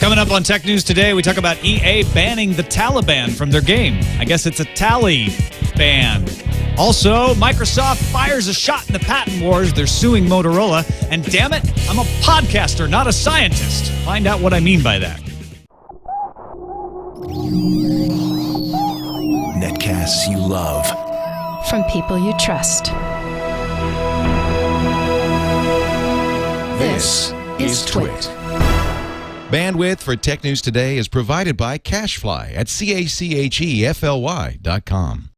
Coming up on Tech News Today, we talk about EA banning the Taliban from their game. I guess it's a tally ban. Also, Microsoft fires a shot in the patent wars. They're suing Motorola. And damn it, I'm a podcaster, not a scientist. Find out what I mean by that. Netcasts you love. From people you trust. This is TWiT. Bandwidth for Tech News Today is provided by Cachefly at CACHEFLY.com.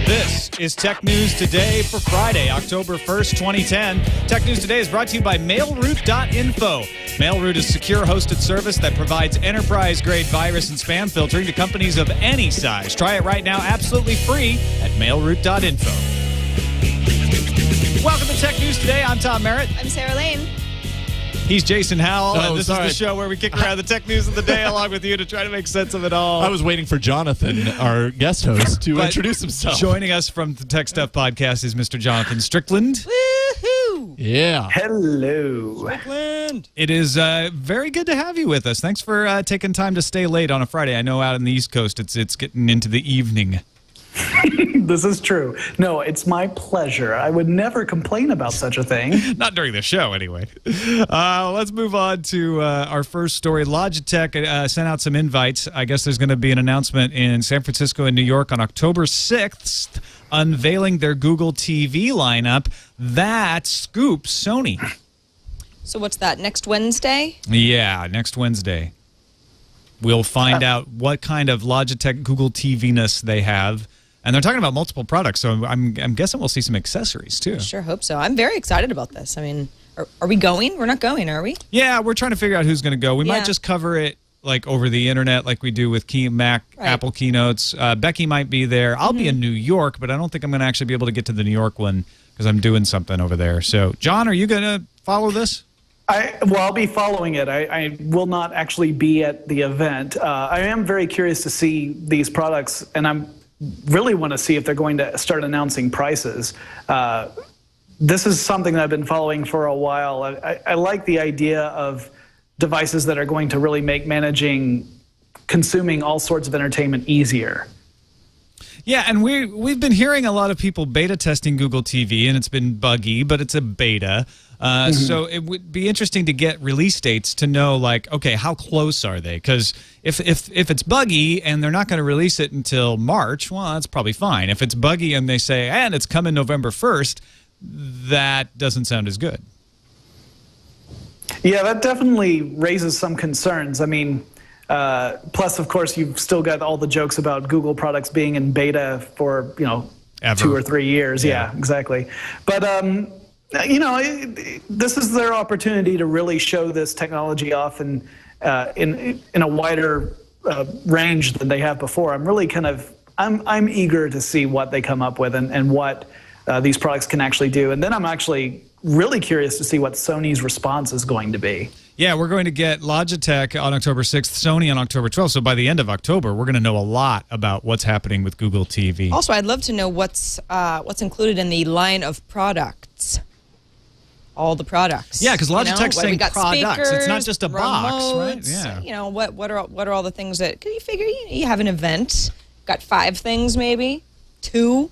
This is Tech News Today for Friday, October 1st, 2010. Tech News Today is brought to you by Mailroute.info. Mailroute is a secure hosted service that provides enterprise-grade virus and spam filtering to companies of any size. Try it right now absolutely free at Mailroute.info. Welcome to Tech News Today. I'm Tom Merritt. I'm Sarah Lane. He's Jason Howell, and this sorry. is the show where we kick around the tech news of the day along with you to try to make sense of it all. I was waiting for Jonathan, our guest host, to introduce himself. Joining us from the Tech Stuff Podcast is Mr. Jonathan Strickland. Woohoo! Yeah. Hello. Strickland. It is very good to have you with us. Thanks for taking time to stay late on a Friday. I know out in the East Coast it's getting into the evening. This is true. No, it's my pleasure. I would never complain about such a thing. Not during the show, anyway. Let's move on to our first story. Logitech sent out some invites. I guess there's going to be an announcement in San Francisco and New York on October 6th, unveiling their Google TV lineup. That scoops Sony. So what's that, next Wednesday? Yeah, next Wednesday. We'll find out what kind of Logitech Google TV-ness they have. And they're talking about multiple products, so I'm guessing we'll see some accessories, too. I sure hope so. I'm very excited about this. I mean, are we going? We're not going, are we? Yeah, we're trying to figure out who's going to go. We might just cover it like over the internet like we do with Apple keynotes. Becky might be there. I'll be in New York, but I don't think I'm going to actually be able to get to the New York one because I'm doing something over there. So, John, are you going to follow this? I'll be following it. I will not actually be at the event. I am very curious to see these products, and I'm really want to see if they're going to start announcing prices. This is something that I've been following for a while. I like the idea of devices that are going to really make consuming all sorts of entertainment easier. Yeah, and we've been hearing a lot of people beta testing Google TV, and it's been buggy, but it's a beta. So it would be interesting to get release dates to know, like, okay, how close are they? Because if it's buggy and they're not going to release it until March, well, that's probably fine. If it's buggy and they say, and it's coming November 1st, that doesn't sound as good. Yeah, that definitely raises some concerns. I mean, plus, of course, you've still got all the jokes about Google products being in beta for, Ever. 2 or 3 years. Yeah, exactly. But, this is their opportunity to really show this technology off in a wider range than they have before. I'm really I'm eager to see what they come up with and what these products can actually do. And then I'm actually really curious to see what Sony's response is going to be. Yeah, we're going to get Logitech on October 6th, Sony on October 12th. So by the end of October, we're going to know a lot about what's happening with Google TV. Also, I'd love to know what's included in the line of products. All the products. Yeah, because Logitech's saying we got products. Speakers, it's not just a box, right? Remotes, yeah. What are all the things that? Can you figure? You have an event, got 5 things maybe, 2.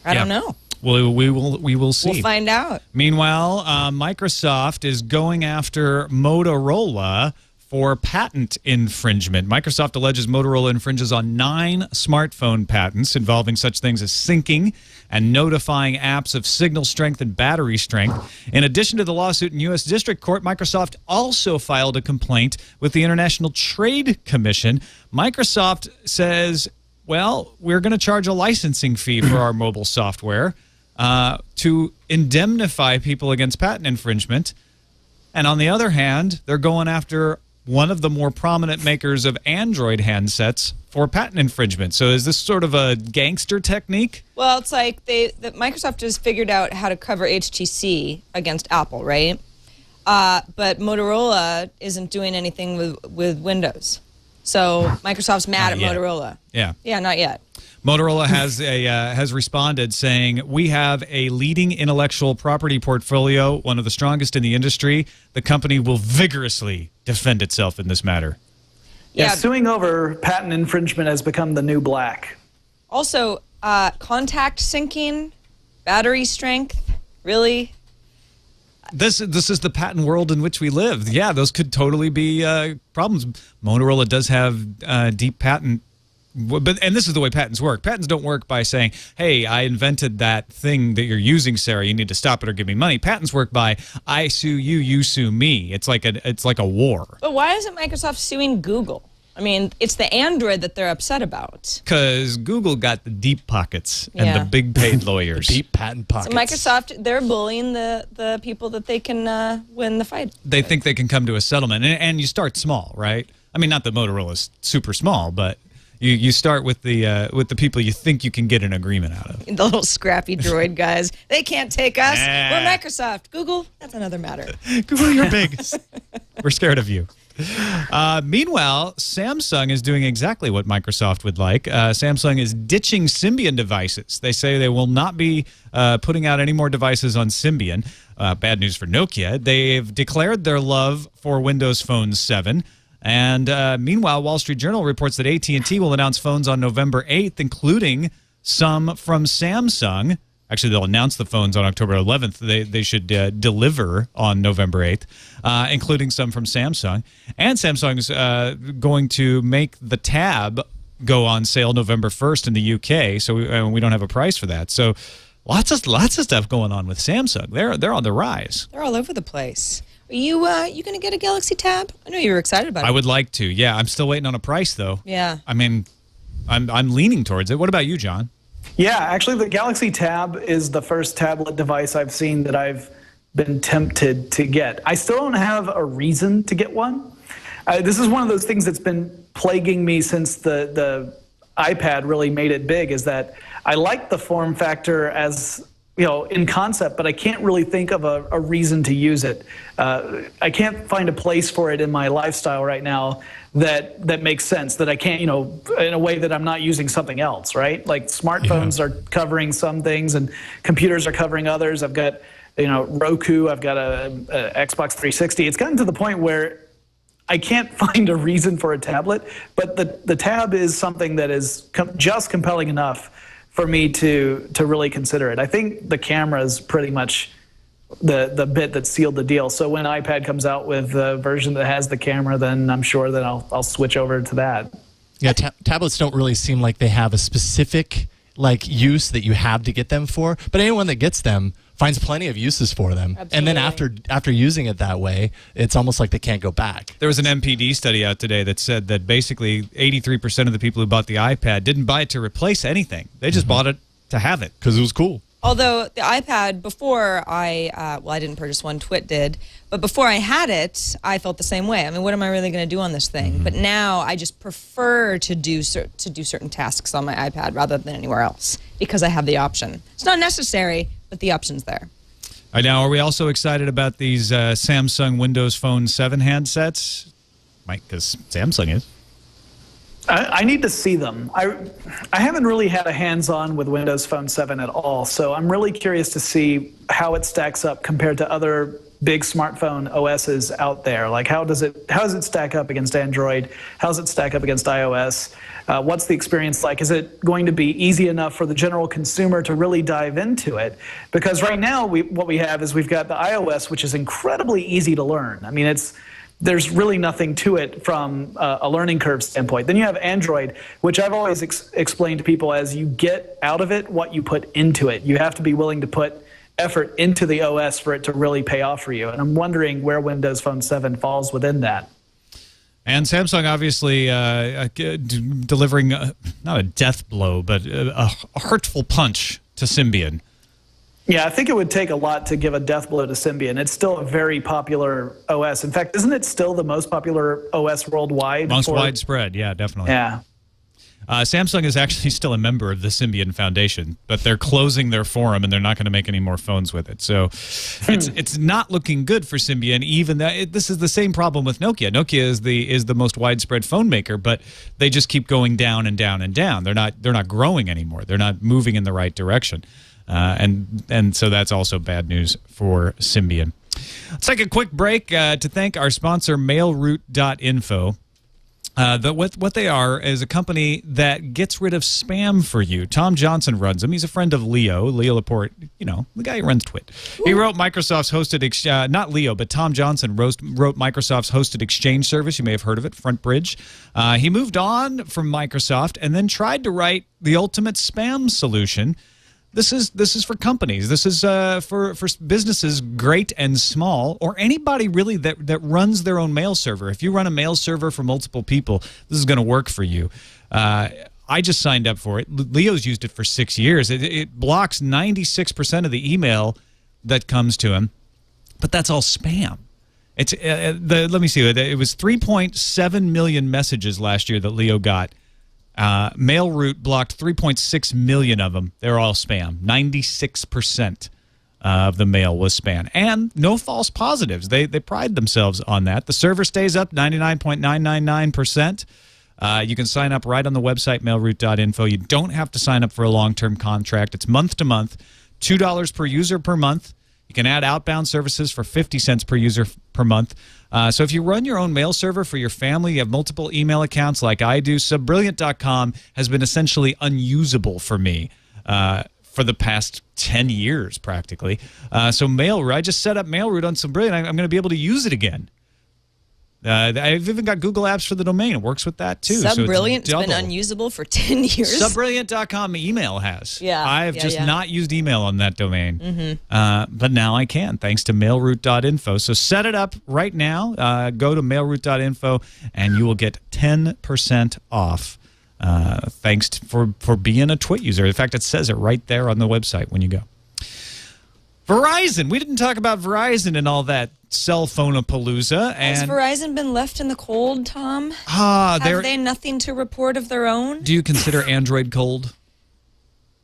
I don't know. Well, we will see. We'll find out. Meanwhile, Microsoft is going after Motorola for patent infringement. Microsoft alleges Motorola infringes on 9 smartphone patents involving such things as syncing and notifying apps of signal strength and battery strength. In addition to the lawsuit in U.S. District Court, Microsoft also filed a complaint with the International Trade Commission. Microsoft says, well, we're going to charge a licensing fee for our mobile software to indemnify people against patent infringement. And on the other hand, they're going after one of the more prominent makers of Android handsets for patent infringement. So is this sort of a gangster technique? Well, it's like Microsoft has figured out how to cover HTC against Apple, right? But Motorola isn't doing anything with Windows. So Microsoft's mad at Motorola. Yeah. Yeah, not yet. Motorola has responded saying, "We have a leading intellectual property portfolio, one of the strongest in the industry. The company will vigorously defend itself in this matter." Yeah, suing over patent infringement has become the new black. Also, contact syncing, battery strength, really? This is the patent world in which we live. Yeah, those could totally be problems. Motorola does have deep patent. And this is the way patents work. Patents don't work by saying, hey, I invented that thing that you're using, Sarah. You need to stop it or give me money. Patents work by, I sue you, you sue me. It's like a war. But why isn't Microsoft suing Google? I mean, it's the Android that they're upset about. Because Google got the deep pockets and the big paid lawyers. Deep patent pockets. So Microsoft, they're bullying the people that they can win the fight. They think they can come to a settlement. And you start small, right? I mean, not that Motorola's super small, but... You start with the people you think you can get an agreement out of. The little scrappy droid guys. They can't take us. We're Microsoft. Google, that's another matter. Google, you're big. We're scared of you. Meanwhile, Samsung is doing exactly what Microsoft would like. Samsung is ditching Symbian devices. They say they will not be putting out any more devices on Symbian. Bad news for Nokia. They've declared their love for Windows Phone 7. And meanwhile, Wall Street Journal reports that AT&T will announce phones on November 8th, including some from Samsung. Actually, they'll announce the phones on October 11th. They should deliver on November 8th, including some from Samsung. And Samsung's going to make the Tab go on sale November 1st in the UK, so we don't have a price for that. So lots of stuff going on with Samsung. They're on the rise. They're all over the place. Are you going to get a Galaxy Tab? I know you were excited about it. I would like to. Yeah, I'm still waiting on a price though. Yeah. I mean, I'm leaning towards it. What about you, John? Yeah, actually, the Galaxy Tab is the first tablet device I've seen that I've been tempted to get. I still don't have a reason to get one. This is one of those things that's been plaguing me since the iPad really made it big, is that I like the form factor as, you know, in concept, but I can't really think of a reason to use it. I can't find a place for it in my lifestyle right now that makes sense, that I can't, you know, in a way that I'm not using something else, right? Like smartphones are covering some things and computers are covering others. I've got, you know, Roku, I've got a Xbox 360. It's gotten to the point where I can't find a reason for a tablet, but the Tab is something that is just compelling enough for me to really consider it. I think the camera is pretty much the bit that sealed the deal. So when iPad comes out with a version that has the camera, then I'm sure that I'll switch over to that. Yeah, tablets don't really seem like they have a specific use that you have to get them for, but anyone that gets them finds plenty of uses for them. Absolutely. And then after using it that way, it's almost like they can't go back. There was an MPD study out today that said that basically 83% of the people who bought the iPad didn't buy it to replace anything. They just bought it to have it because it was cool. Although the iPad, before I didn't purchase one, TWiT did, but before I had it, I felt the same way. I mean, what am I really going to do on this thing? But now I just prefer to do certain tasks on my iPad rather than anywhere else because I have the option. It's not necessary, but the option's there. All right, now, are we also excited about these Samsung Windows Phone 7 handsets? Mike, because Samsung is. I need to see them. I haven't really had a hands-on with Windows Phone 7 at all, so I'm really curious to see how it stacks up compared to other big smartphone OSs out there. Like, how does it stack up against Android? How does it stack up against iOS? What's the experience like? Is it going to be easy enough for the general consumer to really dive into it? Because right now, what we have is we've got the iOS, which is incredibly easy to learn. I mean, there's really nothing to it from a learning curve standpoint. Then you have Android, which I've always explained to people as you get out of it what you put into it. You have to be willing to put effort into the OS for it to really pay off for you. And I'm wondering where Windows Phone 7 falls within that. And Samsung obviously delivering not a death blow, but a hurtful punch to Symbian. Yeah, I think it would take a lot to give a death blow to Symbian. It's still a very popular OS. In fact, isn't it still the most popular OS worldwide? Most widespread, yeah, definitely. Yeah. Samsung is actually still a member of the Symbian Foundation, but they're closing their forum and they're not going to make any more phones with it. So it's not looking good for Symbian. Even that this is the same problem with Nokia. Nokia is the most widespread phone maker, but they just keep going down and down and down. They're not growing anymore. They're not moving in the right direction, and so that's also bad news for Symbian. Let's take a quick break to thank our sponsor, mailroute.info. What they are is a company that gets rid of spam for you. Tom Johnson runs them. He's a friend of Leo Laporte, the guy who runs TWiT. He wrote Microsoft's hosted, not Leo, but Tom Johnson wrote Microsoft's hosted exchange service. You may have heard of it, FrontBridge. He moved on from Microsoft and then tried to write the ultimate spam solution. This is for companies. This is for businesses, great and small, or anybody really that runs their own mail server. If you run a mail server for multiple people, this is going to work for you. I just signed up for it. Leo's used it for 6 years. It blocks 96% of the email that comes to him, but that's all spam. It's let me see. It was 3.7 million messages last year that Leo got. MailRoute blocked 3.6 million of them. They're all spam. 96% of the mail was spam. And no false positives. They pride themselves on that. The server stays up 99.999%. You can sign up right on the website, mailroute.info. You don't have to sign up for a long-term contract. It's month to month, $2 per user per month. You can add outbound services for 50 cents per user per month. So if you run your own mail server for your family, you have multiple email accounts like I do, Subbrilliant.com has been essentially unusable for me for the past 10 years practically. So MailRoute, I just set up MailRoute on Subbrilliant. I'm going to be able to use it again. I've even got Google Apps for the domain. It works with that too. Subbrilliant's been unusable for 10 years. Subbrilliant.com email has. Yeah. I've just not used email on that domain. But now I can, thanks to mailroute.info. So set it up right now. Go to mailroute.info and you will get 10% off. Thanks for being a TWiT user. In fact, it says it right there on the website when you go. Verizon. We didn't talk about Verizon and all that cell phone-a-palooza. Has Verizon been left in the cold, Tom? Have they nothing to report of their own? Do you consider Android cold?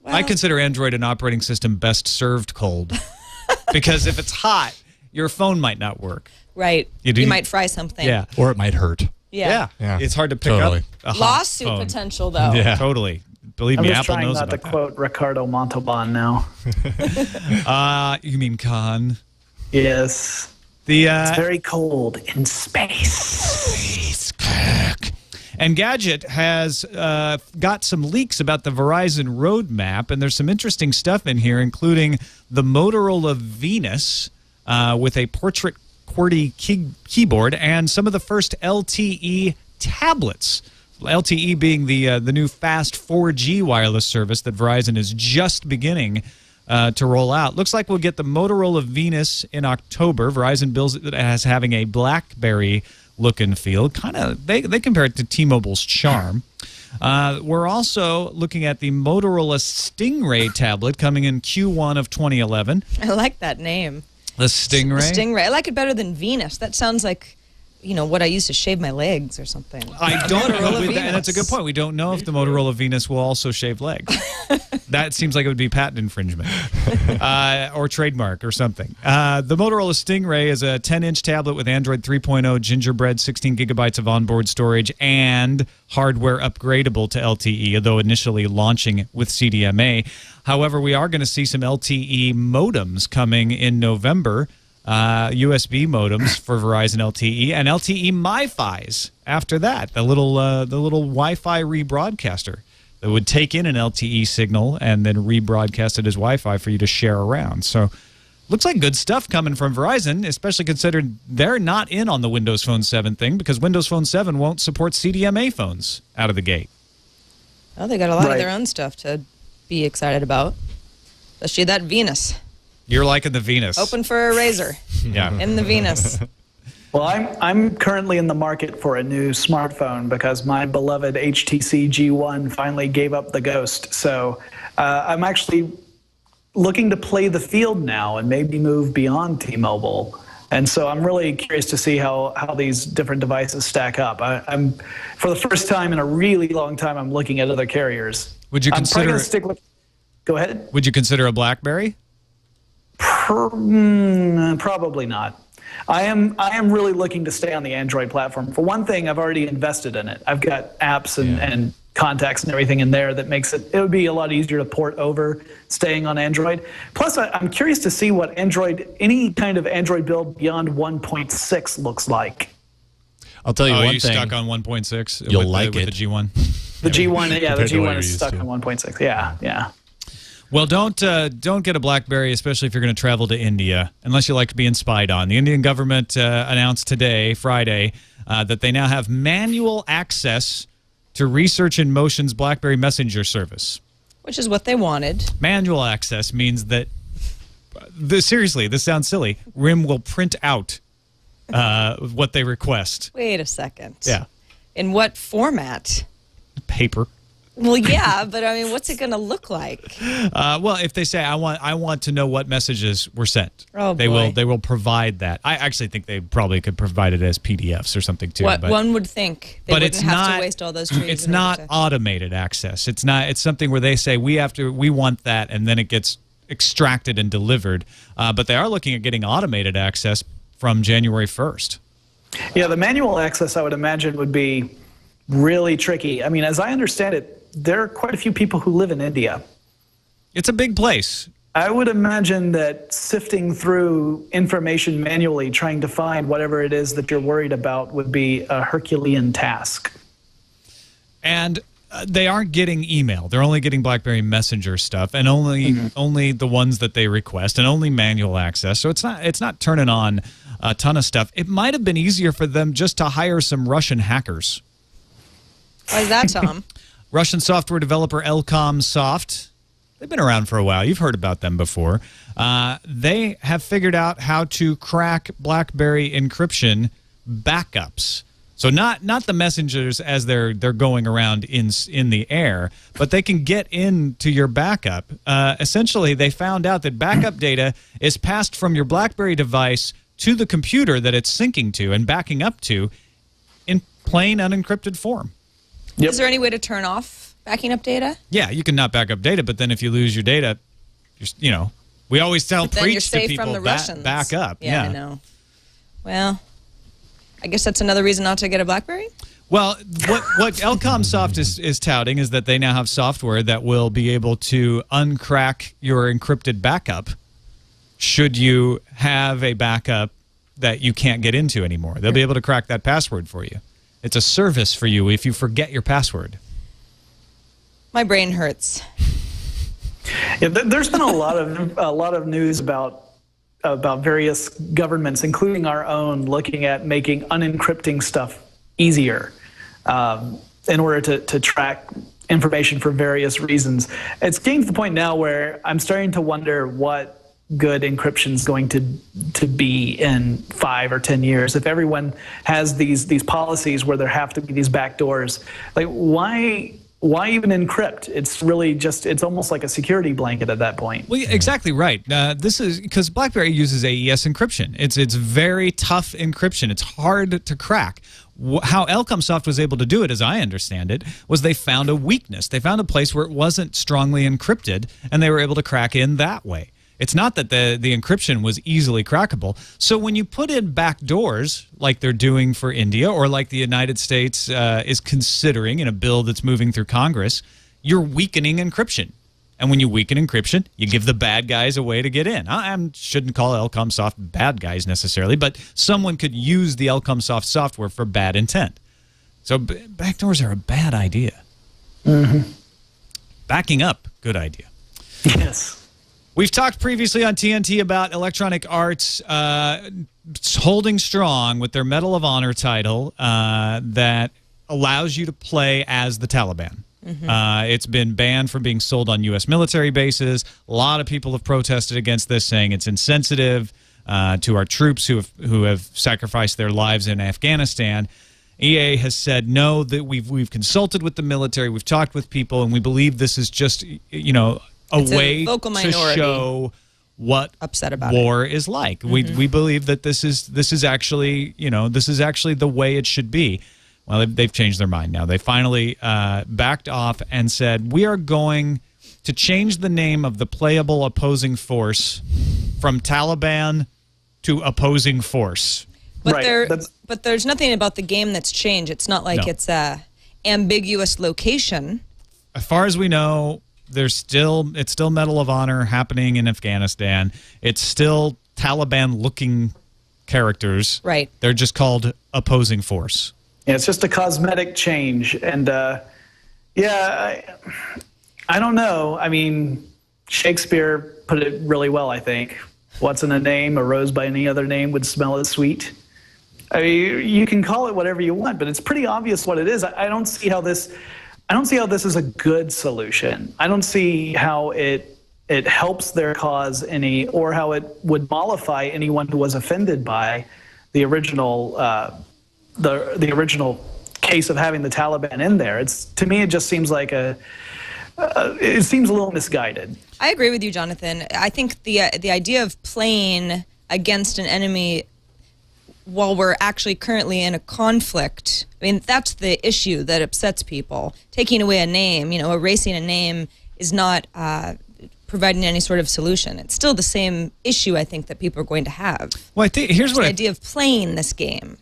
Well, I consider Android an operating system best served cold. Because if it's hot, your phone might not work. Right. You might fry something. Yeah. Or it might hurt. Yeah. It's hard to pick up a hot Lawsuit phone. potential, though. Yeah. Totally. Believe me, Apple knows about that. I'm just trying not to quote Ricardo Montalban now. You mean Khan? Yes. It's very cold in space. And Gadget has got some leaks about the Verizon roadmap, and there's some interesting stuff in here, including the Motorola Venus with a portrait QWERTY keyboard and some of the first LTE tablets. LTE being the new fast 4G wireless service that Verizon is just beginning to roll out. Looks like we'll get the Motorola Venus in October. Verizon bills it as having a BlackBerry look and feel. They compare it to T-Mobile's Charm. We're also looking at the Motorola Stingray tablet coming in Q1 of 2011. I like that name. The Stingray? The Stingray. I like it better than Venus. That sounds like, what I used to shave my legs or something. I don't know. And that's a good point. We don't know if the Motorola Venus will also shave legs. That seems like it would be patent infringement or trademark or something. The Motorola Stingray is a 10-inch tablet with Android 3.0 Gingerbread, 16 gigabytes of onboard storage, and hardware upgradable to LTE, although initially launching with CDMA. However, we are going to see some LTE modems coming in November. USB modems for Verizon LTE and LTE MiFis after that. The little Wi-Fi rebroadcaster that would take in an LTE signal and then rebroadcast it as Wi-Fi for you to share around. So looks like good stuff coming from Verizon, especially considering they're not in on the Windows Phone 7 thing because Windows Phone 7 won't support CDMA phones out of the gate. Well, they got a lot of their own stuff to be excited about. Especially that Venus. You're liking the Venus. Open for a razor. Yeah. In the Venus. Well, I'm currently in the market for a new smartphone because my beloved HTC G1 finally gave up the ghost. So I'm actually looking to play the field now and maybe move beyond T-Mobile. And so I'm really curious to see how these different devices stack up. I'm for the first time in a really long time, I'm looking at other carriers. Would you consider? I'm probably gonna stick with. Go ahead. Would you consider a BlackBerry? Probably not. I am really looking to stay on the Android platform. For one thing, I've already invested in it. I've got apps and contacts and everything in there that makes it would be a lot easier to port over staying on Android. Plus, I'm curious to see what any kind of Android build beyond 1.6 looks like. I'll tell you one thing. Are you stuck on 1.6? You'll like with it. the G1? The G1, yeah, the Compared to what G1 you're is used stuck to. on 1.6. Yeah. Well, don't get a BlackBerry, especially if you're going to travel to India, unless you like being spied on. The Indian government announced today, Friday, that they now have manual access to Research in Motion's BlackBerry Messenger service. Which is what they wanted. Manual access means that, seriously, this sounds silly, RIM will print out what they request. Wait a second. Yeah. In what format? Paper. Well, yeah, but I mean, what's it going to look like? Well, if they say I want to know what messages were sent, they will provide that. I actually think they probably could provide it as PDFs or something too. What one would think, they wouldn't have to waste all those trees. It's not automated access. It's not. It's something where they say we want that, and then it gets extracted and delivered. But they are looking at getting automated access from January 1st. Yeah, the manual access I would imagine would be really tricky. I mean, as I understand it, there are quite a few people who live in India. It's a big place. I would imagine that sifting through information manually, trying to find whatever it is that you're worried about, would be a Herculean task. And they aren't getting email. They're only getting BlackBerry Messenger stuff, and only the ones that they request, and only manual access. So it's not turning on a ton of stuff. It might have been easier for them just to hire some Russian hackers. Why is that, Tom? Russian software developer Elcom Soft. They've been around for a while. You've heard about them before. They have figured out how to crack BlackBerry encryption backups. So not the messengers as they're going around in the air, but they can get into your backup. Essentially, they found out that backup data is passed from your BlackBerry device to the computer that it's syncing to and backing up to in plain unencrypted form. Yep. Is there any way to turn off backing up data? Yeah, you can not back up data, but then if you lose your data, we always preach to people from the Russians. Back up. Yeah, I know. Well, I guess that's another reason not to get a BlackBerry. Well, what Elcom Soft is touting is that they now have software that will be able to uncrack your encrypted backup should you have a backup that you can't get into anymore. They'll be able to crack that password for you. It's a service for you if you forget your password. My brain hurts. Yeah, there's been a lot of news about various governments, including our own, looking at making unencrypting stuff easier in order to track information for various reasons. It's getting to the point now where I'm starting to wonder what good encryption is going to be in 5 or 10 years. If everyone has these policies where there have to be these backdoors, like why even encrypt? It's really it's almost like a security blanket at that point. Well, exactly right. This is because BlackBerry uses AES encryption. It's very tough encryption. It's hard to crack. How Elcom Soft was able to do it, as I understand it, was they found a weakness. They found a place where it wasn't strongly encrypted, and they were able to crack in that way. It's not that the encryption was easily crackable. So when you put in backdoors, like they're doing for India, or like the United States is considering in a bill that's moving through Congress, you're weakening encryption. And when you weaken encryption, you give the bad guys a way to get in. I shouldn't call Elcom Soft bad guys necessarily, but someone could use the Elcom Soft software for bad intent. So backdoors are a bad idea. Backing up, good idea. Yes. We've talked previously on TNT about Electronic Arts holding strong with their Medal of Honor title that allows you to play as the Taliban. It's been banned from being sold on U.S. military bases. A lot of people have protested against this, saying it's insensitive to our troops who have sacrificed their lives in Afghanistan. EA has said no, that we've consulted with the military, we've talked with people, and we believe this is just a way to show what upset about war is like. We believe that this is actually, this is actually the way it should be. Well, they've changed their mind now. They finally backed off and said, we are going to change the name of the playable opposing force from Taliban to opposing force. But but there's nothing about the game that's changed. It's not like it's a ambiguous location. As far as we know, it's still Medal of Honor happening in Afghanistan. It's still Taliban-looking characters. Right. They're just called opposing force. Yeah, it's just a cosmetic change. And, I don't know. I mean, Shakespeare put it really well, I think. What's in a name, a rose by any other name would smell as sweet. I mean, you can call it whatever you want, but it's pretty obvious what it is. I don't see how this is a good solution. I don't see how it helps their cause any, or how it would mollify anyone who was offended by the original the original case of having the Taliban in there. To me, it just seems like it seems a little misguided. I agree with you, Jonathan. I think the idea of playing against an enemy while we're actually currently in a conflict, I mean, that's the issue that upsets people. Taking away a name, erasing a name is not providing any sort of solution. It's still the same issue, I think, that people are going to have. Well, I think here's what the idea of playing this game.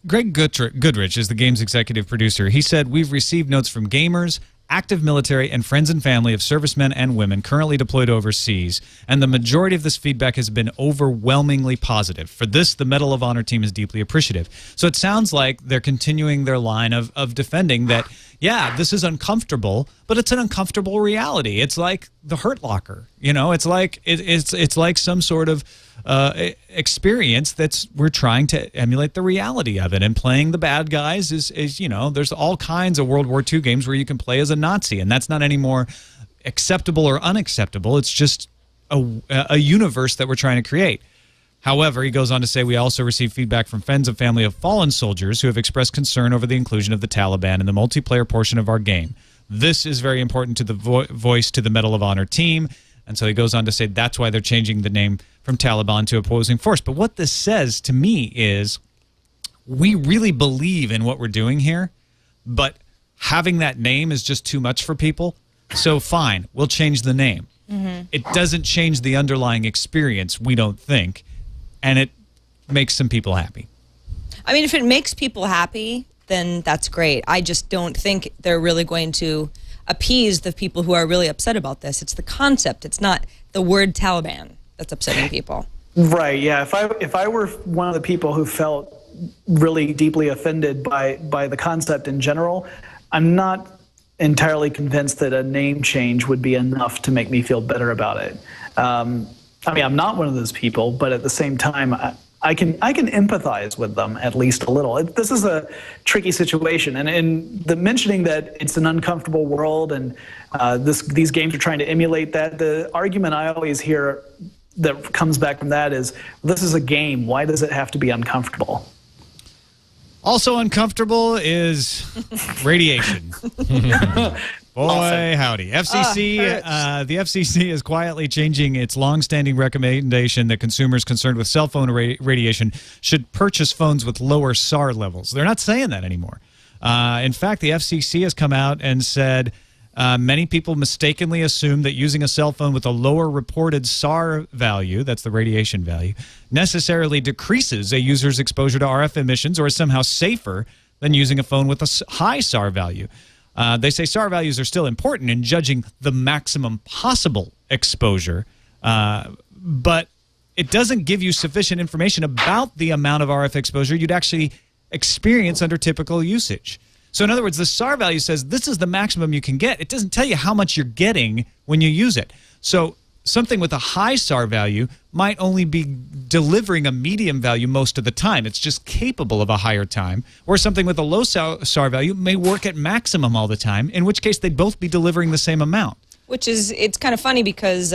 Greg Goodrich is the game's executive producer. He said, we've received notes from gamers, active military, and friends and family of servicemen and women currently deployed overseas, and the majority of this feedback has been overwhelmingly positive. For this, the Medal of Honor team is deeply appreciative. So it sounds like they're continuing their line of defending that, yeah, this is uncomfortable, but it's an uncomfortable reality. It's like the Hurt Locker. It's like it's like some sort of experience we're trying to emulate the reality of it, and playing the bad guys is there's all kinds of World War II games where you can play as a Nazi, and that's not any more acceptable or unacceptable. It's just a universe that we're trying to create. However, he goes on to say, we also receive feedback from friends and family of fallen soldiers who have expressed concern over the inclusion of the Taliban in the multiplayer portion of our game. This is very important to the voice to the Medal of Honor team. And so he goes on to say that's why they're changing the name from Taliban to opposing force. But what this says to me is we really believe in what we're doing here, but having that name is just too much for people. So fine, we'll change the name. It doesn't change the underlying experience, we don't think, and it makes some people happy. I mean, if it makes people happy, then that's great. I just don't think they're really going to appease the people who are really upset about this. It's the concept. It's not the word Taliban that's upsetting people. Right, yeah. If I were one of the people who felt really deeply offended by the concept in general, I'm not entirely convinced that a name change would be enough to make me feel better about it. I mean, I'm not one of those people, but at the same time, I can empathize with them at least a little. This is a tricky situation, and the mentioning that it's an uncomfortable world and these games are trying to emulate that. The argument I always hear that comes back from that is, this is a game. Why does it have to be uncomfortable? Also uncomfortable is radiation. Boy, howdy. FCC, the FCC is quietly changing its longstanding recommendation that consumers concerned with cell phone radiation should purchase phones with lower SAR levels. They're not saying that anymore. In fact, the FCC has come out and said many people mistakenly assume that using a cell phone with a lower reported SAR value, that's the radiation value, necessarily decreases a user's exposure to RF emissions or is somehow safer than using a phone with a high SAR value. They say SAR values are still important in judging the maximum possible exposure, but it doesn't give you sufficient information about the amount of RF exposure you'd actually experience under typical usage. So in other words, the SAR value says this is the maximum you can get. It doesn't tell you how much you're getting when you use it. So something with a high SAR value might only be delivering a medium value most of the time. It's just capable of a higher time. Or something with a low SAR value may work at maximum all the time, in which case they'd both be delivering the same amount. It's kind of funny because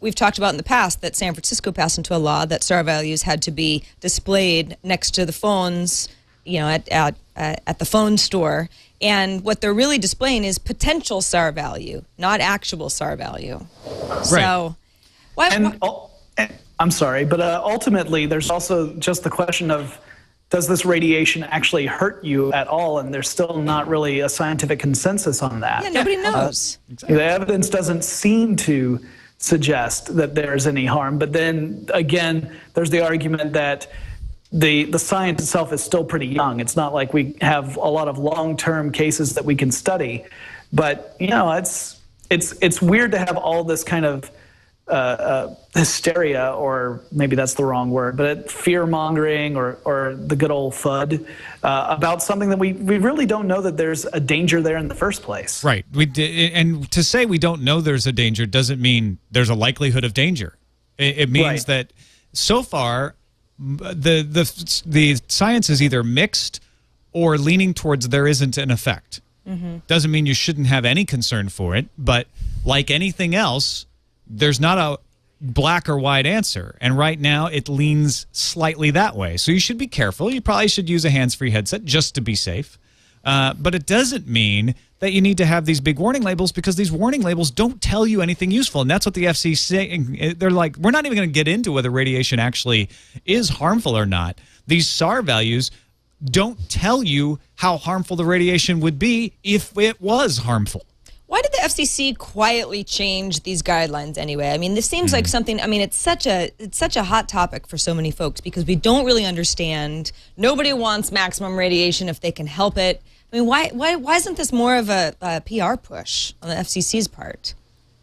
we've talked about in the past that San Francisco passed into a law that SAR values had to be displayed next to the phones, at the phone store. And what they're really displaying is potential SAR value, not actual SAR value. Right. So I'm sorry, but ultimately, there's also just the question of, does this radiation actually hurt you at all? And there's still not really a scientific consensus on that. Yeah, nobody knows. The evidence doesn't seem to suggest that there's any harm. But then again, there's the argument that the science itself is still pretty young. It's not like we have a lot of long-term cases that we can study. But it's weird to have all this kind of hysteria, or maybe that's the wrong word, but fear-mongering or the good old FUD about something that we really don't know that there's a danger there in the first place. Right. And to say we don't know there's a danger doesn't mean there's a likelihood of danger. It means that so far the science is either mixed or leaning towards there isn't an effect. Doesn't mean you shouldn't have any concern for it, but like anything else, there's not a black or white answer. And right now it leans slightly that way. So you should be careful. You probably should use a hands-free headset just to be safe. But it doesn't mean that you need to have these big warning labels, because these warning labels don't tell you anything useful. And that's what the FCC, they're like, we're not even going to get into whether radiation actually is harmful or not. These SAR values don't tell you how harmful the radiation would be if it was harmful. Why did the FCC quietly change these guidelines anyway? I mean, this seems like something, I mean, it's such a hot topic for so many folks because we don't really understand. Nobody wants maximum radiation if they can help it. I mean, why isn't this more of a PR push on the FCC's part?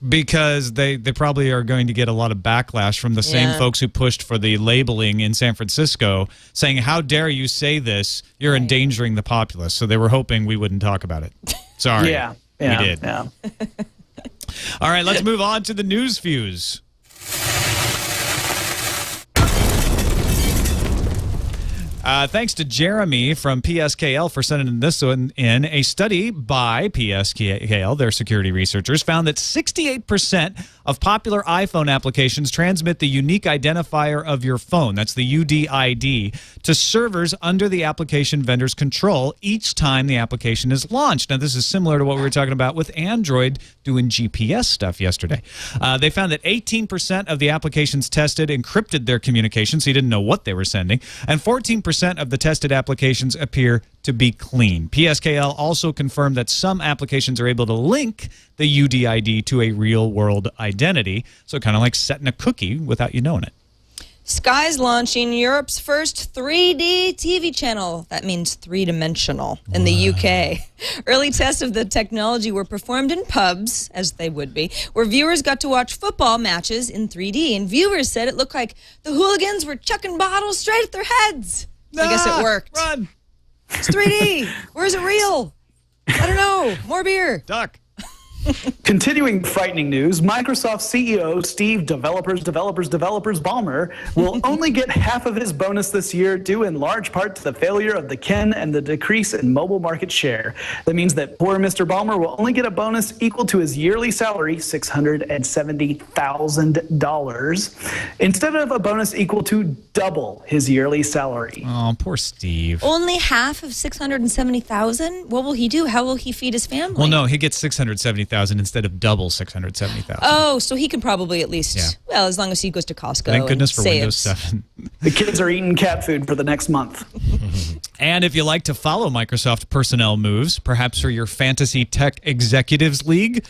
Because they probably are going to get a lot of backlash from the same folks who pushed for the labeling in San Francisco, saying, how dare you say this? You're endangering the populace. So they were hoping we wouldn't talk about it. Sorry. Yeah, we did. Yeah. All right, let's move on to the news fuse. Thanks to Jeremy from PSKL for sending this one in. A study by PSKL, their security researchers, found that 68% of popular iPhone applications transmit the unique identifier of your phone, that's the UDID, to servers under the application vendor's control each time the application is launched. Now, this is similar to what we were talking about with Android doing GPS stuff yesterday. They found that 18% of the applications tested encrypted their communication, so you didn't know what they were sending, and 14% of the tested applications appear to be clean. PSKL also confirmed that some applications are able to link the UDID to a real-world identity, so kind of like setting a cookie without you knowing it. Sky's launching Europe's first 3D TV channel. That means three-dimensional in the UK. Early tests of the technology were performed in pubs, as they would be, where viewers got to watch football matches in 3D, and viewers said it looked like the hooligans were chucking bottles straight at their heads. I guess it worked. Run! It's 3D. Where is it real? I don't know. More beer. Duck. Continuing frightening news, Microsoft CEO Steve Developers Ballmer will only get half of his bonus this year, due in large part to the failure of the Ken and the decrease in mobile market share. That means that poor Mr. Ballmer will only get a bonus equal to his yearly salary, $670,000, instead of a bonus equal to double his yearly salary. Oh, poor Steve. Only half of $670,000? What will he do? How will he feed his family? Well, no, he gets $670,000 instead of double $670,000. Oh, so he can probably at least, well, as long as he goes to Costco. Thank goodness for saves. Windows 7. The kids are eating cat food for the next month. And if you like to follow Microsoft personnel moves, perhaps for your fantasy tech executives league,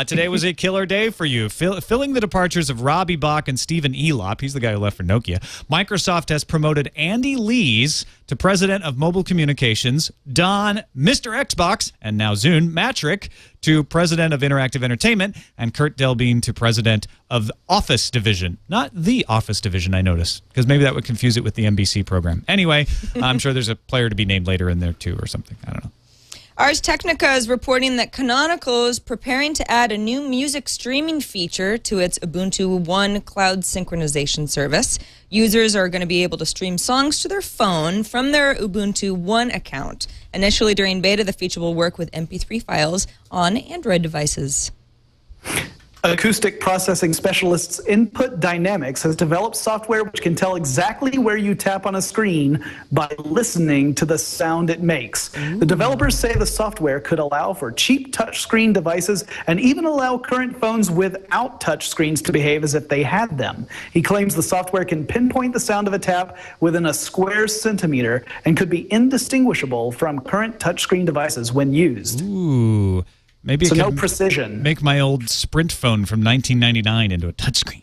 today was a killer day for you. Filling the departures of Robbie Bach and Stephen Elop, he's the guy who left for Nokia, Microsoft has promoted Andy Lees to president of mobile communications, Don Mr. Xbox, and now Zune Matrick to president of interactive entertainment, and Kurt Delbean to president of the Office division. Not the Office division, I noticed, because maybe that would confuse it with the NBC program. Anyway, I'm sure there's a player to be named later in there too or something. I don't know. Ars Technica is reporting that Canonical is preparing to add a new music streaming feature to its Ubuntu One cloud synchronization service. Users are going to be able to stream songs to their phone from their Ubuntu One account. Initially during beta, the feature will work with MP3 files on Android devices. Acoustic processing specialists Input Dynamics has developed software which can tell exactly where you tap on a screen by listening to the sound it makes. The developers say the software could allow for cheap touchscreen devices and even allow current phones without touchscreens to behave as if they had them. He claims the software can pinpoint the sound of a tap within a square centimeter and could be indistinguishable from current touchscreen devices when used. Ooh. Maybe So it no could precision. make my old Sprint phone from 1999 into a touchscreen.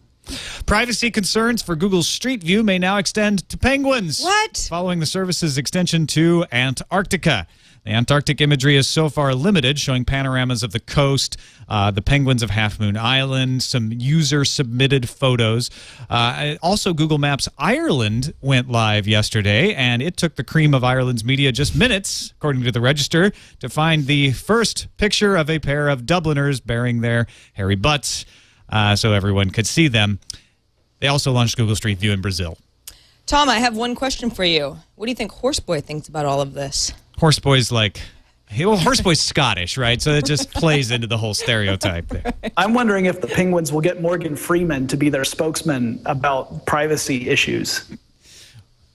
Privacy concerns for Google Street View may now extend to penguins. What? Following the service's extension to Antarctica. The Antarctic imagery is so far limited, showing panoramas of the coast, the penguins of Half Moon Island, some user-submitted photos. Also, Google Maps Ireland went live yesterday, and it took the cream of Ireland's media just minutes, according to the Register, to find the first picture of a pair of Dubliners bearing their hairy butts so everyone could see them. They also launched Google Street View in Brazil. Tom, I have one question for you. What do you think Horseboy thinks about all of this? Horseboy's like, well, Horseboy's Scottish, right? So it just plays into the whole stereotype there. I'm wondering if the Penguins will get Morgan Freeman to be their spokesman about privacy issues.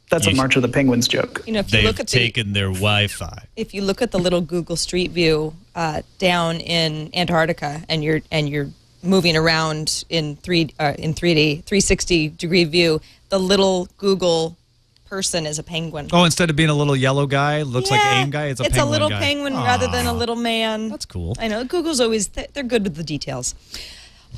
That's a March of the Penguins joke. You know, if you look at their Wi-Fi. If you look at the little Google Street View down in Antarctica, and you're moving around in 3D, 360-degree view, the little Google person is a penguin. Oh, instead of being a little yellow guy, looks like AIM guy, it's a penguin It's a little guy. penguin rather than a little man. That's cool. I know. Google's always, they're good with the details.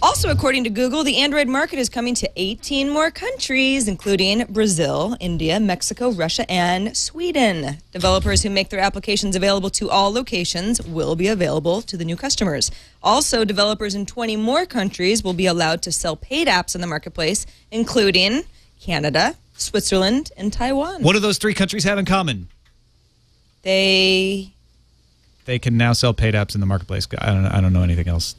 Also, according to Google, the Android market is coming to 18 more countries, including Brazil, India, Mexico, Russia, and Sweden. Developers who make their applications available to all locations will be available to the new customers. Also, developers in 20 more countries will be allowed to sell paid apps in the marketplace, including Canada, Switzerland, and Taiwan. What do those three countries have in common? They can now sell paid apps in the marketplace. I don't know anything else.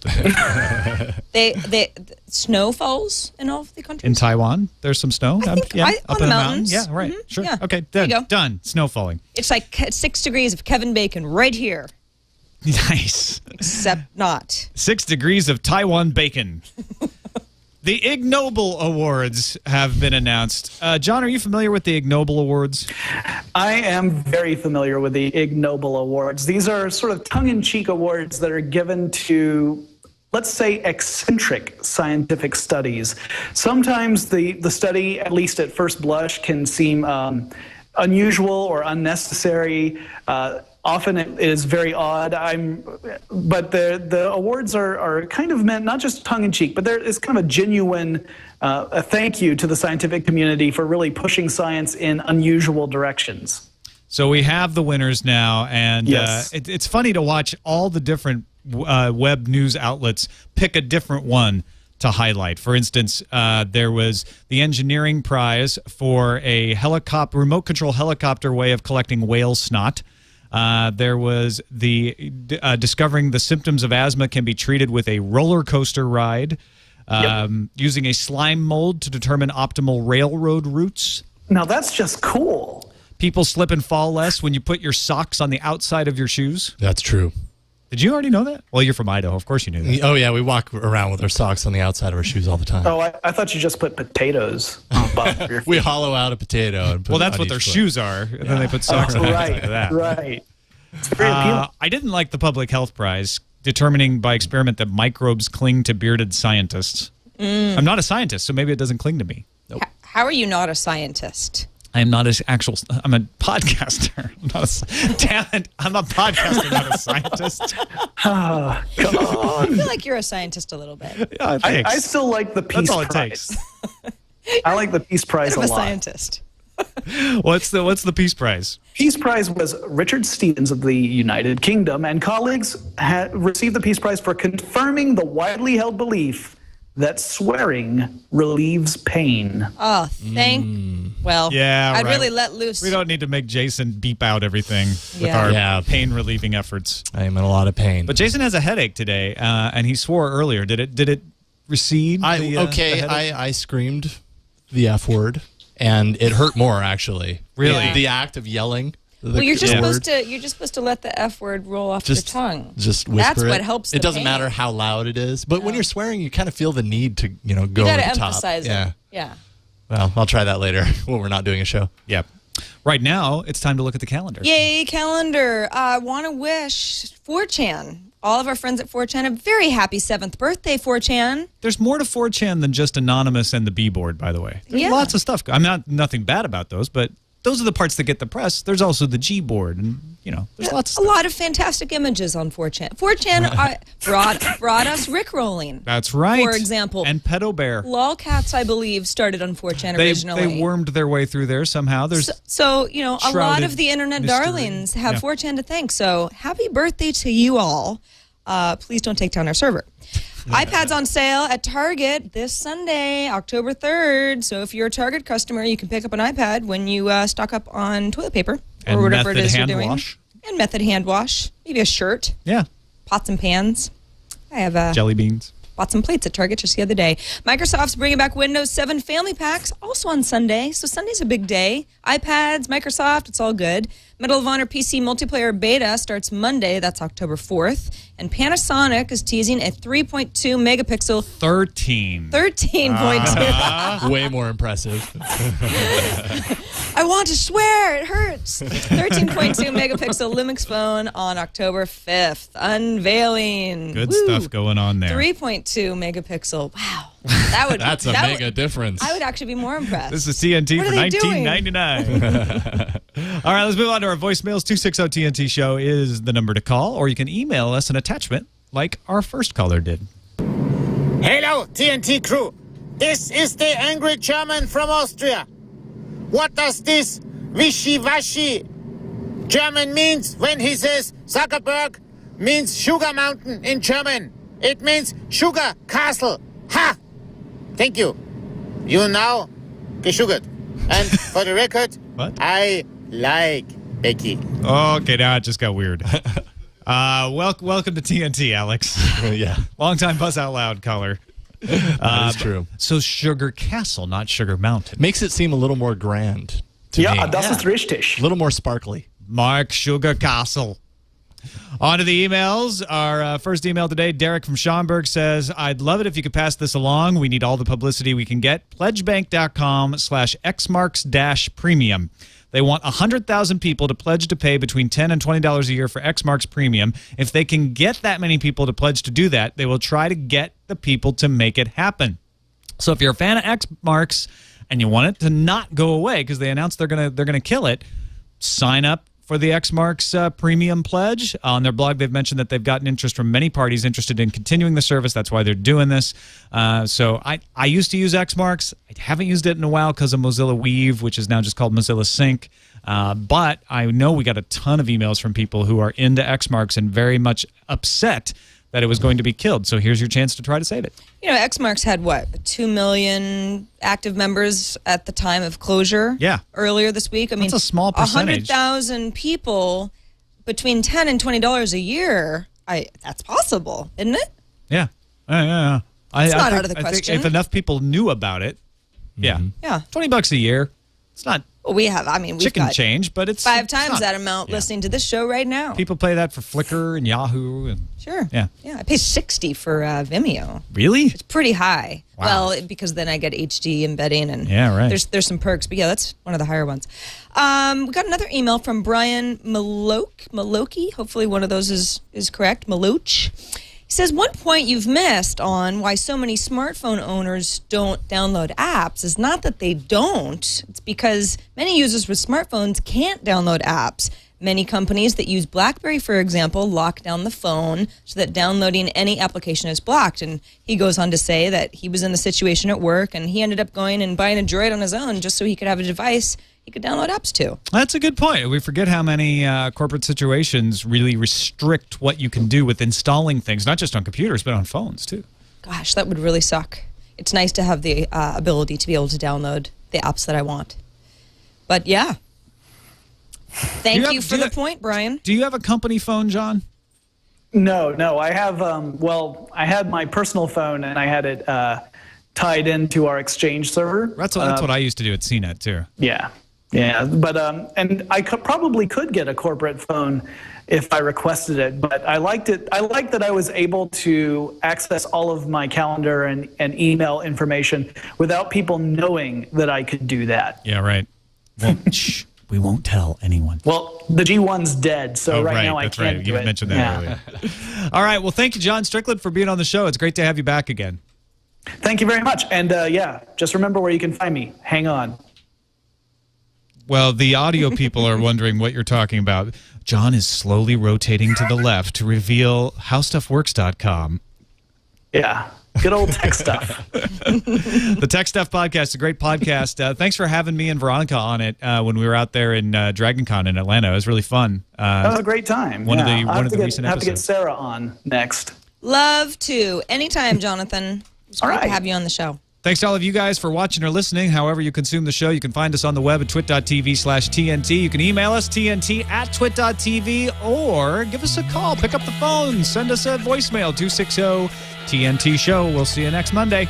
Snow falls in all of the countries. In Taiwan, there's some snow. I think yeah, on up the in mountains. The mountain. Yeah, right. Mhm. Sure. Yeah. Okay. There you Done. go. Done. Snow falling. It's like 6 degrees of Kevin Bacon right here, Nice. except not. 6 degrees of Taiwan bacon. The Ig Nobel Awards have been announced. John, are you familiar with the Ig Nobel Awards? I am very familiar with the Ig Nobel Awards. These are sort of tongue-in-cheek awards that are given to, let's say, eccentric scientific studies. Sometimes the study, at least at first blush, can seem unusual or unnecessary. Often it is very odd. But the awards are kind of meant not just tongue-in-cheek, but there is kind of a genuine a thank you to the scientific community for really pushing science in unusual directions. So we have the winners now, and Yes. it's funny to watch all the different web news outlets pick a different one to highlight. For instance, there was the engineering prize for a remote control helicopter way of collecting whale snot. There was the discovering the symptoms of asthma can be treated with a roller coaster ride, using a slime mold to determine optimal railroad routes. Now that's just cool. People slip and fall less when you put your socks on the outside of your shoes. That's true. Did you already know that? Well, you're from Idaho. Of course you knew that. Oh, yeah, we walk around with our socks on the outside of our shoes all the time. Oh, I thought you just put potatoes on the bottom of your feet. We hollow out a potato. And put Well, it that's on what each their foot. shoes are, and then they put socks on the outside Right, of that. right. It's very appealing. I didn't like the Public Health Prize, determining by experiment that microbes cling to bearded scientists. I'm not a scientist, so maybe it doesn't cling to me. How are you not a scientist? I am not I'm a podcaster. Damn it, I'm a podcaster, not a scientist. Come on. I feel like you're a scientist a little bit. Yeah, thanks. I still like the Peace That's all it Prize. takes. I like the Peace Prize I'm a a lot. scientist. What's the Peace Prize? Peace Prize was Richard Stevens of the United Kingdom and colleagues received the Peace Prize for confirming the widely held belief that swearing relieves pain. Oh, well, Yeah, I'd right. really let loose. We don't need to make Jason beep out everything with Yeah. our Yeah. pain-relieving efforts. I am in a lot of pain. But Jason has a headache today, and he swore earlier. Did it recede? the headache? I screamed the F word, and it hurt more, actually. Really? The act of yelling Well, you're just words. supposed to let the F word roll off your tongue. Just whisper That's it. what helps. It doesn't pain. matter how loud it is, but when you're swearing, you kind of feel the need to, go You over gotta the top. emphasize it. Yeah. Well, I'll try that later when we're not doing a show. Yep. Right now, it's time to look at the calendar. Yay, calendar. I want to wish 4chan, all of our friends at 4chan, a very happy 7th birthday, 4chan. There's more to 4chan than just Anonymous and the B-board, by the way. There's lots of stuff. I'm nothing bad about those, but those are the parts that get the press. There's also the G-board, and, there's lots of stuff. A lot of fantastic images on 4chan. 4chan brought us Rickrolling. That's right. For example. And Pedo Bear. Lolcats, I believe, started on 4chan originally. They wormed their way through there somehow. There's So a lot of the internet mystery. darlings have 4chan to thank. So happy birthday to you all. Please don't take down our server. iPads on sale at Target this Sunday, October 3rd. So if you're a Target customer, you can pick up an iPad when you stock up on toilet paper or whatever it is you're doing. Wash. And method hand wash. Maybe a shirt. Yeah. Pots and pans. I have jelly beans. bought some plates at Target just the other day. Microsoft's bringing back Windows 7 Family Packs also on Sunday. So Sunday's a big day. iPads, Microsoft, it's all good. Medal of Honor PC multiplayer beta starts Monday. That's October 4th. And Panasonic is teasing a 3.2 megapixel 13.2. Way more impressive. I want to swear, it hurts. 13.2 megapixel Lumix phone on October 5th. Unveiling. Good stuff going on there. 3.2 megapixel. Wow. That's a mega difference. I would actually be more impressed. This is TNT What for are they doing? $19.99. All right, let's move on to our voicemails. 260-TNT show is the number to call, or you can email us an attachment like our first caller did. Hello, TNT crew. This is the angry German from Austria. What does this wishy-washy German means when he says Zuckerberg means sugar mountain in German? It means sugar castle. Ha! Thank you. You now gesugert. And for the record, What? I like Becky. Okay, now it just got weird. Welcome to TNT, Alex. Yeah. Longtime Buzz Out Loud caller. That is true. So Sugar Castle, not Sugar Mountain. Makes it seem a little more grand to me. Das ist richtig. A little more sparkly. Mark Sugar Castle. On to the emails. Our first email today, Derek from Schaumburg says, I'd love it if you could pass this along. We need all the publicity we can get. Pledgebank.com/xmarks-premium. They want 100,000 people to pledge to pay between $10 and $20 a year for Xmarks Premium. If they can get that many people to pledge to do that, they will try to get the people to make it happen. So if you're a fan of Xmarks and you want it to not go away because they announced they're gonna kill it, sign up for the Xmarks Premium Pledge. On their blog, they've mentioned that they've gotten interest from many parties interested in continuing the service. That's why they're doing this. So I used to use Xmarks. I haven't used it in a while because of Mozilla Weave, which is now just called Mozilla Sync. But I know we got a ton of emails from people who are into Xmarks and very much upset that it was going to be killed. So here's your chance to try to save it. You know, Xmarks had, 2 million active members at the time of closure? Yeah. Earlier this week. I mean, That's a small percentage. 100,000 people between $10 and $20 a year. That's possible, isn't it? Yeah. Yeah. It's not out of the I think question. if enough people knew about it, yeah. Yeah. $20 a year. It's not Well, we've chicken got change, but it's 5 it's times not- that amount listening to this show right now. People play that for Flickr and Yahoo. And Sure. Yeah. Yeah, I pay $60 for Vimeo. really? It's pretty high. Wow. Well, because then I get HD embedding and Yeah, right. there's some perks, but yeah, that's one of the higher ones. We got another email from Brian Maloki. Hopefully one of those is correct. Maloch. He says, one point you've missed on why so many smartphone owners don't download apps is not that they don't. It's because many users with smartphones can't download apps. Many companies that use BlackBerry, for example, lock down the phone so that downloading any application is blocked. And he goes on to say that he was in the situation at work and he ended up going and buying a Droid on his own just so he could have a device he could download apps to. That's a good point. We forget how many corporate situations really restrict what you can do with installing things, not just on computers, but on phones, too. Gosh, that would really suck. It's nice to have the ability to be able to download the apps that I want. But yeah. Thank you for the point, Brian. Do you have a company phone, John? No. I have, I had my personal phone and I had it tied into our Exchange server. That's what I used to do at CNET, too. Yeah. Yeah, but and I probably could get a corporate phone if I requested it, but I liked it. I liked that I was able to access all of my calendar and email information without people knowing that I could do that. Yeah, right. Well, shh, we won't tell anyone. Well, the G1's dead, so right now I can't do it. You mentioned that earlier. All right. Well, thank you, John Strickland, for being on the show. It's great to have you back again. Thank you very much. And yeah, just remember where you can find me. Hang on. Well, the audio people are wondering what you're talking about. John is slowly rotating to the left to reveal howstuffworks.com. Yeah, good old tech stuff. The Tech Stuff Podcast, a great podcast. Thanks for having me and Veronica on it when we were out there in DragonCon in Atlanta. It was really fun. That was a great time. One of the recent episodes. Have to get Sarah on next. Love to. Anytime, Jonathan. It's great to have you on the show. Thanks to all of you guys for watching or listening. However you consume the show, you can find us on the web at twit.tv/TNT. You can email us, TNT@twit.tv, or give us a call. Pick up the phone. Send us a voicemail, 260-TNT-SHOW. We'll see you next Monday.